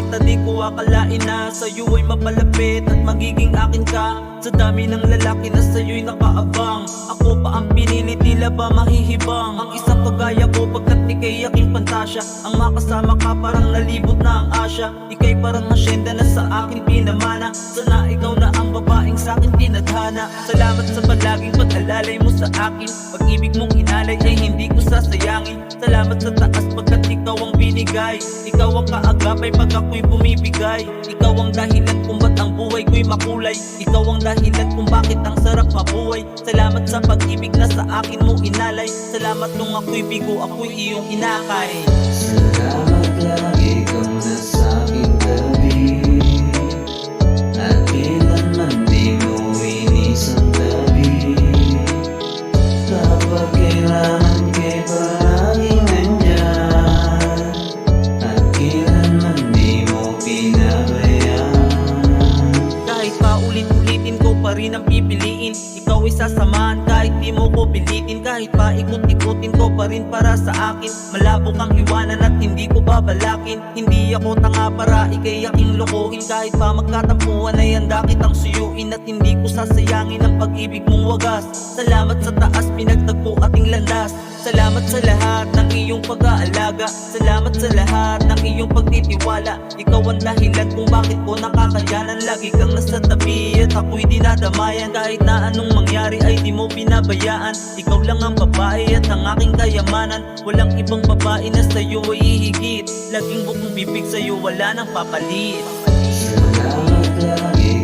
kita di ko akalain na sa'yo ay mapalapit at magiging akin ka. Sa dami ng lalaki na sa'yo'y nakaabang, ako pa ang pinili, tila ba mahihibang. Ang isang kagaya ko pagkat ika'y aking pantasya, ang makasama ka parang nalibot na ang asya. Ika'y parang asyenda na sa akin pinamana, sana ikaw na ang babaeng sa'kin tinadhana. Salamat sa palaging pag-alalay mo sa akin, pag-ibig mong inalay ay hindi ko sasayangin. Salamat sa taas pagkat ikaw ang binigay, ikaw ang kaagapay pag ako'y bumibigay. Ikaw ang dahilan kung ba't ang buhay ko'y makulay, ikaw ang dahilan kung bakit ang sarap mabuhay. Salamat sa pag-ibig na sa akin mo inalay, salamat nung ako'y bigo, ako'y iyong inakay. Salamat lagi kang nasa aking tabi, at kailanman di mo inisang tabi. Kapag kailangan kay palaging nandyan, at kailanman di mo pinabayaan. Kahit pa ulit-ulitin ko pa rin ang pipiliin, ikaw ay sasamahan kahit di mo ko pilitin. Kahit pa ikot-ikutin ko pa rin para sa akin, malabo kang iwanan at hindi ko babalakin. Hindi ako tanga para ika'y aking lokohin, kahit pa magkatampuhan ay handa kitang suyuin. At hindi ko sasayangin ang pag-ibig mong wagas. Salamat sa taas pinagtagpo ating landas, salamat sa lahat ng iyong pag-aalaga, salamat sa lahat ng iyong pagtitiwala. Ikaw ang dahilan kung bakit ko nakakayanan, lagi kang nasa tabi at ako'y dinadamayan. Kahit na anong mangyari ay di mo pinabayaan, ikaw lang ang babae at ang aking kayamanan. Walang ibang babae na sa'yo ay hihigit, laging bukong bibig sa'yo wala nang papalit. Salamat lagi